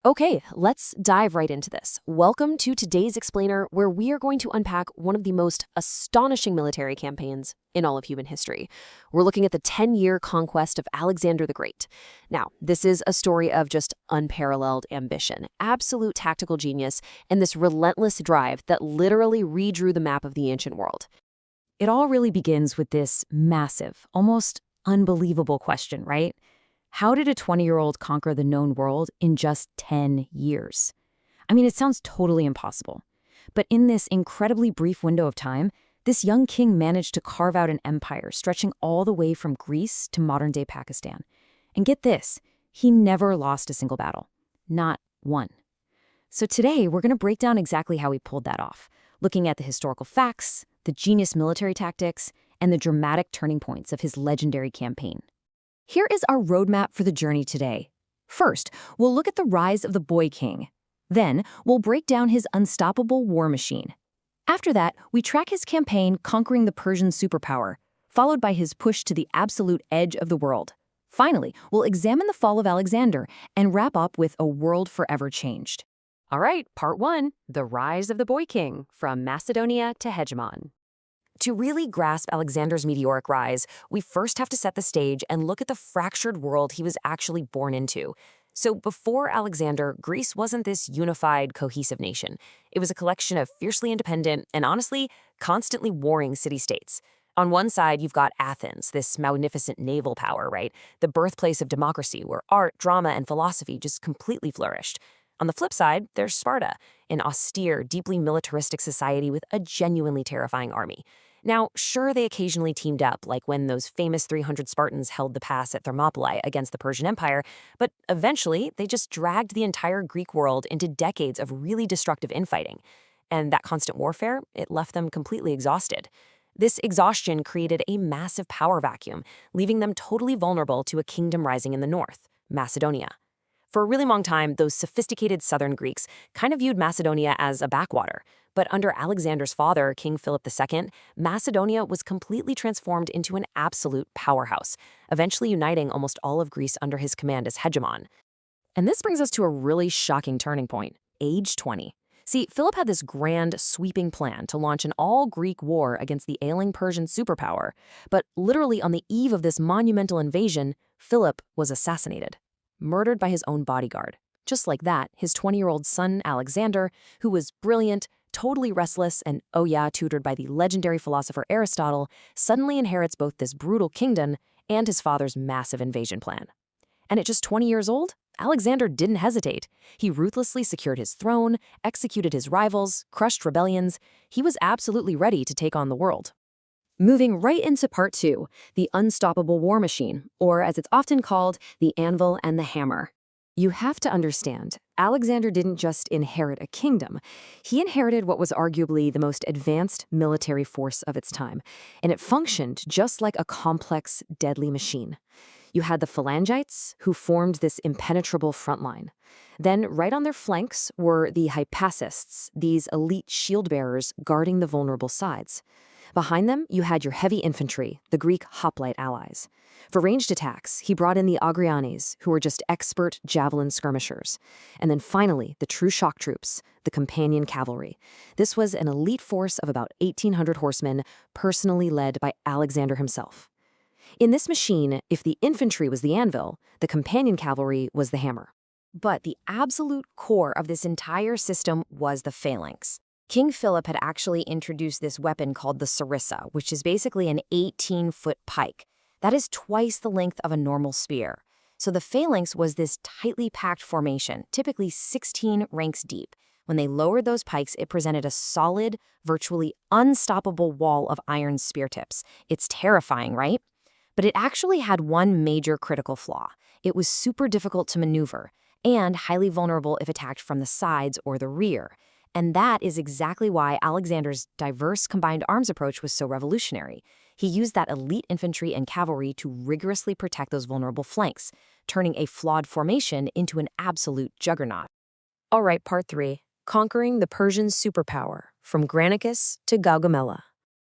Okay, let's dive right into this. Welcome to today's Explainer, where we are going to unpack one of the most astonishing military campaigns in all of human history. We're looking at the 10-year conquest of Alexander the Great. Now, this is a story of just unparalleled ambition, absolute tactical genius, and this relentless drive that literally redrew the map of the ancient world. It all really begins with this massive, almost unbelievable question, right? How did a 20-year-old conquer the known world in just 10 years? I mean, it sounds totally impossible. But in this incredibly brief window of time, this young king managed to carve out an empire stretching all the way from Greece to modern-day Pakistan. And get this, he never lost a single battle. Not one. So today, we're going to break down exactly how he pulled that off, looking at the historical facts, the genius military tactics, and the dramatic turning points of his legendary campaign. Here is our roadmap for the journey today. First, we'll look at the rise of the boy king. Then, we'll break down his unstoppable war machine. After that, we track his campaign conquering the Persian superpower, followed by his push to the absolute edge of the world. Finally, we'll examine the fall of Alexander and wrap up with a world forever changed. All right, part one, the rise of the boy king, from Macedonia to hegemon. To really grasp Alexander's meteoric rise, we first have to set the stage and look at the fractured world he was actually born into. So before Alexander, Greece wasn't this unified, cohesive nation. It was a collection of fiercely independent and honestly, constantly warring city-states. On one side, you've got Athens, this magnificent naval power, right? The birthplace of democracy, where art, drama, and philosophy just completely flourished. On the flip side, there's Sparta, an austere, deeply militaristic society with a genuinely terrifying army. Now, sure, they occasionally teamed up, like when those famous 300 Spartans held the pass at Thermopylae against the Persian Empire, but eventually they just dragged the entire Greek world into decades of really destructive infighting. And that constant warfare, it left them completely exhausted. This exhaustion created a massive power vacuum, leaving them totally vulnerable to a kingdom rising in the north, Macedonia. For a really long time, those sophisticated southern Greeks kind of viewed Macedonia as a backwater. But under Alexander's father, King Philip II, Macedonia was completely transformed into an absolute powerhouse, eventually uniting almost all of Greece under his command as hegemon. And this brings us to a really shocking turning point, age 20. See, Philip had this grand, sweeping plan to launch an all-Greek war against the ailing Persian superpower. But literally on the eve of this monumental invasion, Philip was assassinated, murdered by his own bodyguard. Just like that, his 20-year-old son, Alexander, who was brilliant, totally restless, and oh yeah, tutored by the legendary philosopher Aristotle, suddenly inherits both this brutal kingdom and his father's massive invasion plan. And at just 20 years old, Alexander didn't hesitate. He ruthlessly secured his throne, executed his rivals, crushed rebellions. He was absolutely ready to take on the world. Moving right into part two, the unstoppable war machine, or as it's often called, the anvil and the hammer. You have to understand, Alexander didn't just inherit a kingdom. He inherited what was arguably the most advanced military force of its time, and it functioned just like a complex, deadly machine. You had the Phalangites, who formed this impenetrable front line. Then, right on their flanks were the Hypacists, these elite shield-bearers guarding the vulnerable sides. Behind them, you had your heavy infantry, the Greek hoplite allies. For ranged attacks, he brought in the Agrianes, who were just expert javelin skirmishers. And then finally, the true shock troops, the Companion Cavalry. This was an elite force of about 1,800 horsemen, personally led by Alexander himself. In this machine, if the infantry was the anvil, the Companion Cavalry was the hammer. But the absolute core of this entire system was the phalanx. King Philip had actually introduced this weapon called the sarissa, which is basically an 18-foot pike. That is twice the length of a normal spear. So the phalanx was this tightly packed formation, typically 16 ranks deep. When they lowered those pikes, it presented a solid, virtually unstoppable wall of iron spear tips. It's terrifying, right? But it actually had one major critical flaw. It was super difficult to maneuver and highly vulnerable if attacked from the sides or the rear. And that is exactly why Alexander's diverse combined arms approach was so revolutionary. He used that elite infantry and cavalry to rigorously protect those vulnerable flanks, turning a flawed formation into an absolute juggernaut. All right, part three, conquering the Persian superpower, from Granicus to Gaugamela.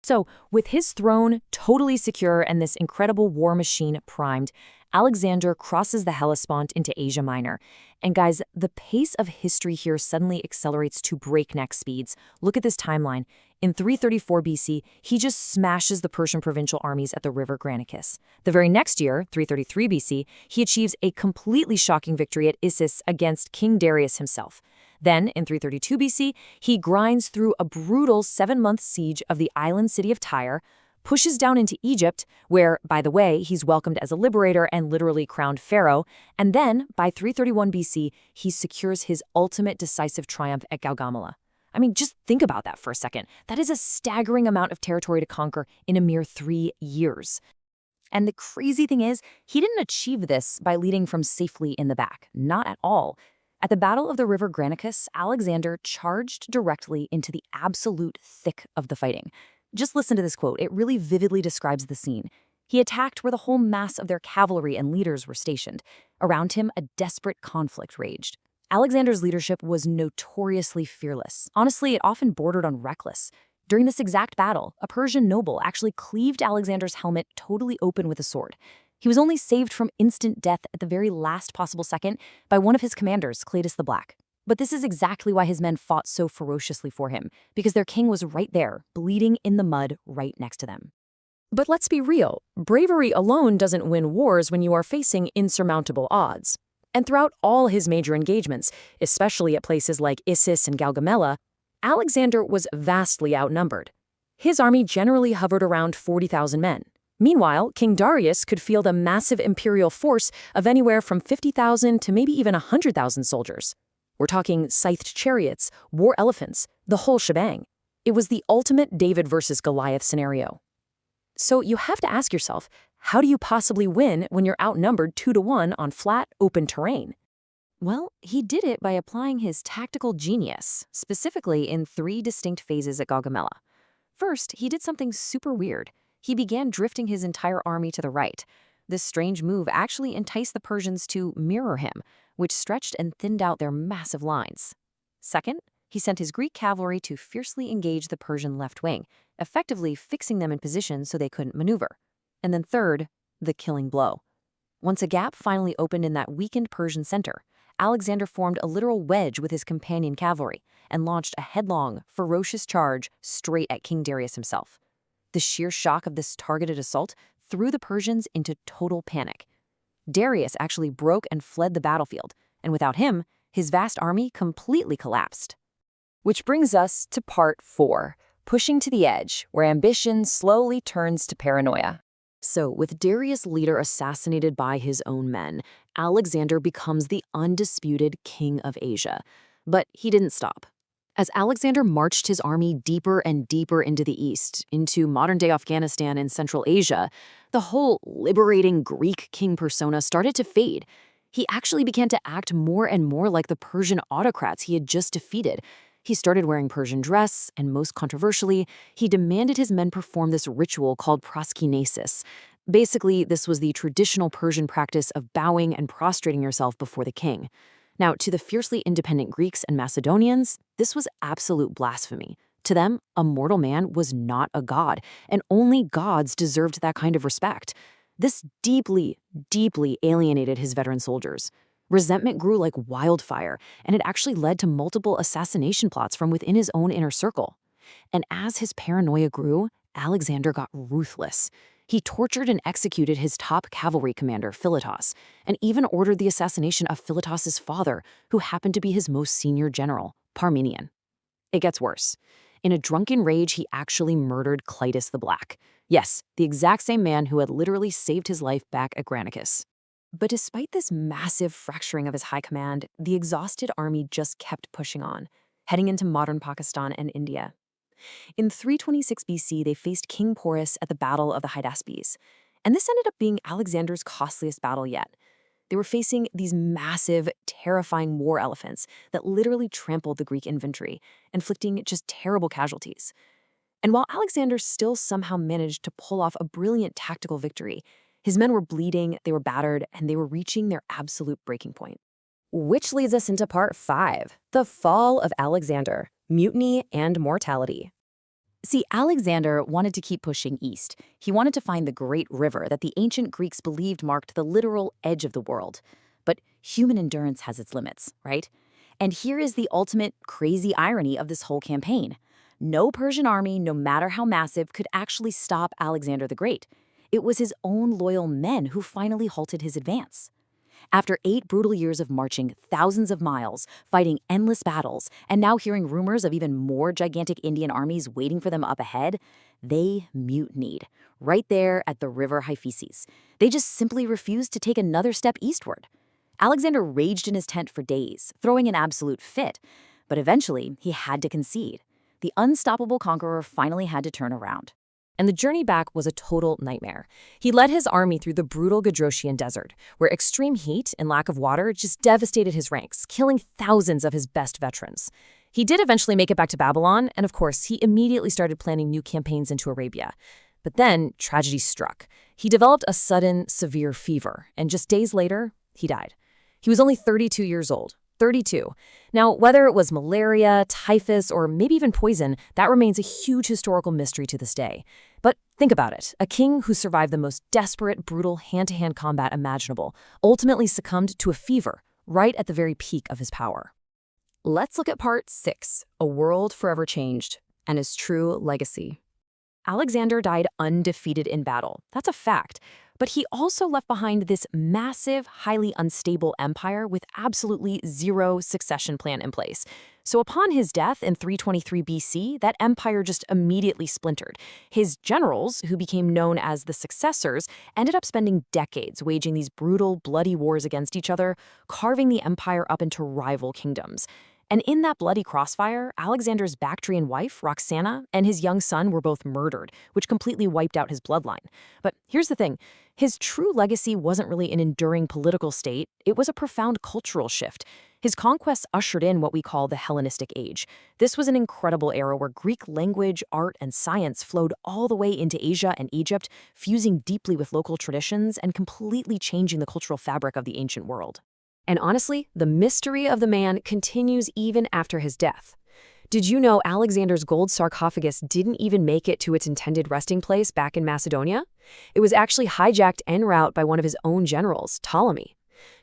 So, with his throne totally secure and this incredible war machine primed, Alexander crosses the Hellespont into Asia Minor. And guys, the pace of history here suddenly accelerates to breakneck speeds. Look at this timeline. In 334 BC, he just smashes the Persian provincial armies at the river Granicus. The very next year, 333 BC, he achieves a completely shocking victory at Issus against King Darius himself. Then, in 332 BC, he grinds through a brutal 7-month siege of the island city of Tyre, pushes down into Egypt, where, by the way, he's welcomed as a liberator and literally crowned pharaoh, and then, by 331 BC, he secures his ultimate decisive triumph at Gaugamela. I mean, just think about that for a second. That is a staggering amount of territory to conquer in a mere 3 years. And the crazy thing is, he didn't achieve this by leading from safely in the back. Not at all. At the Battle of the River Granicus, Alexander charged directly into the absolute thick of the fighting. Just listen to this quote. It really vividly describes the scene. He attacked where the whole mass of their cavalry and leaders were stationed. Around him, a desperate conflict raged. Alexander's leadership was notoriously fearless. Honestly, it often bordered on reckless. During this exact battle, a Persian noble actually cleaved Alexander's helmet totally open with a sword. He was only saved from instant death at the very last possible second by one of his commanders, Cletus the Black. But this is exactly why his men fought so ferociously for him, because their king was right there, bleeding in the mud right next to them. But let's be real, bravery alone doesn't win wars when you are facing insurmountable odds. And throughout all his major engagements, especially at places like Issus and Gaugamela, Alexander was vastly outnumbered. His army generally hovered around 40,000 men. Meanwhile, King Darius could field a massive imperial force of anywhere from 50,000 to maybe even 100,000 soldiers. We're talking scythed chariots, war elephants, the whole shebang. It was the ultimate David versus Goliath scenario. So you have to ask yourself, how do you possibly win when you're outnumbered 2-to-1 on flat, open terrain? Well, he did it by applying his tactical genius, specifically in 3 distinct phases at Gaugamela. First, he did something super weird. He began drifting his entire army to the right. This strange move actually enticed the Persians to mirror him, which stretched and thinned out their massive lines. Second, he sent his Greek cavalry to fiercely engage the Persian left wing, effectively fixing them in position so they couldn't maneuver. And then third, the killing blow. Once a gap finally opened in that weakened Persian center, Alexander formed a literal wedge with his Companion Cavalry and launched a headlong, ferocious charge straight at King Darius himself. The sheer shock of this targeted assault threw the Persians into total panic. Darius actually broke and fled the battlefield, and without him, his vast army completely collapsed. Which brings us to part 4, pushing to the edge, where ambition slowly turns to paranoia. So, with Darius' leader assassinated by his own men, Alexander becomes the undisputed king of Asia. But he didn't stop. As Alexander marched his army deeper and deeper into the east, into modern-day Afghanistan and Central Asia, the whole liberating Greek king persona started to fade. He actually began to act more and more like the Persian autocrats he had just defeated. He started wearing Persian dress, and most controversially, he demanded his men perform this ritual called proskynesis. Basically, this was the traditional Persian practice of bowing and prostrating yourself before the king. Now, to the fiercely independent Greeks and Macedonians, this was absolute blasphemy. To them, a mortal man was not a god, and only gods deserved that kind of respect. This deeply, deeply alienated his veteran soldiers. Resentment grew like wildfire, and it actually led to multiple assassination plots from within his own inner circle. And as his paranoia grew, Alexander got ruthless. He tortured and executed his top cavalry commander, Philotas, and even ordered the assassination of Philotas's father, who happened to be his most senior general, Parmenion. It gets worse. In a drunken rage, he actually murdered Cletus the Black. Yes, the exact same man who had literally saved his life back at Granicus. But despite this massive fracturing of his high command, the exhausted army just kept pushing on, heading into modern Pakistan and India. In 326 BC, they faced King Porus at the Battle of the Hydaspes, and this ended up being Alexander's costliest battle yet. They were facing these massive, terrifying war elephants that literally trampled the Greek infantry, inflicting just terrible casualties. And while Alexander still somehow managed to pull off a brilliant tactical victory, his men were bleeding, they were battered, and they were reaching their absolute breaking point. Which leads us into part 5, the fall of Alexander, mutiny and mortality. See, Alexander wanted to keep pushing east. He wanted to find the great river that the ancient Greeks believed marked the literal edge of the world. But human endurance has its limits, right? And here is the ultimate crazy irony of this whole campaign. No Persian army, no matter how massive, could actually stop Alexander the Great. It was his own loyal men who finally halted his advance. After 8 brutal years of marching thousands of miles, fighting endless battles, and now hearing rumors of even more gigantic Indian armies waiting for them up ahead, they mutinied, right there at the river Hyphaesis. They just simply refused to take another step eastward. Alexander raged in his tent for days, throwing an absolute fit, but eventually he had to concede. The unstoppable conqueror finally had to turn around. And the journey back was a total nightmare. He led his army through the brutal Gadrosian desert, where extreme heat and lack of water just devastated his ranks, killing thousands of his best veterans. He did eventually make it back to Babylon, and of course, he immediately started planning new campaigns into Arabia. But then tragedy struck. He developed a sudden, severe fever, and just days later, he died. He was only 32 years old. 32. Now, whether it was malaria, typhus, or maybe even poison, that remains a huge historical mystery to this day. But think about it. A king who survived the most desperate, brutal hand-to-hand combat imaginable ultimately succumbed to a fever right at the very peak of his power. Let's look at part 6, A World Forever Changed, and His True Legacy. Alexander died undefeated in battle. That's a fact. But he also left behind this massive, highly unstable empire with absolutely zero succession plan in place. So upon his death in 323 BC, that empire just immediately splintered. His generals, who became known as the successors, ended up spending decades waging these brutal, bloody wars against each other, carving the empire up into rival kingdoms. And in that bloody crossfire, Alexander's Bactrian wife, Roxana, and his young son were both murdered, which completely wiped out his bloodline. But here's the thing. His true legacy wasn't really an enduring political state. It was a profound cultural shift. His conquests ushered in what we call the Hellenistic Age. This was an incredible era where Greek language, art, and science flowed all the way into Asia and Egypt, fusing deeply with local traditions and completely changing the cultural fabric of the ancient world. And honestly, the mystery of the man continues even after his death. Did you know Alexander's gold sarcophagus didn't even make it to its intended resting place back in Macedonia? It was actually hijacked en route by one of his own generals, Ptolemy.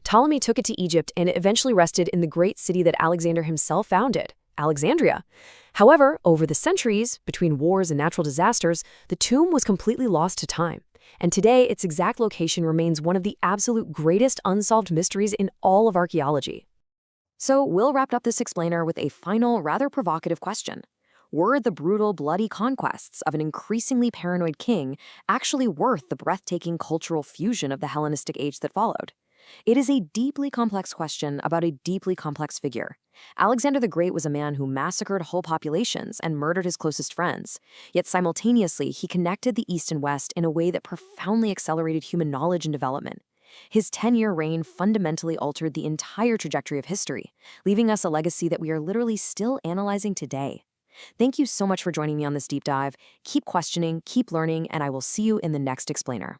Ptolemy took it to Egypt and it eventually rested in the great city that Alexander himself founded, Alexandria. However, over the centuries, between wars and natural disasters, the tomb was completely lost to time. And today, its exact location remains one of the absolute greatest unsolved mysteries in all of archaeology. So we'll wrap up this explainer with a final, rather provocative question. Were the brutal, bloody conquests of an increasingly paranoid king actually worth the breathtaking cultural fusion of the Hellenistic age that followed? It is a deeply complex question about a deeply complex figure. Alexander the Great was a man who massacred whole populations and murdered his closest friends. Yet simultaneously, he connected the East and West in a way that profoundly accelerated human knowledge and development. His 10-year reign fundamentally altered the entire trajectory of history, leaving us a legacy that we are literally still analyzing today. Thank you so much for joining me on this deep dive. Keep questioning, keep learning, and I will see you in the next explainer.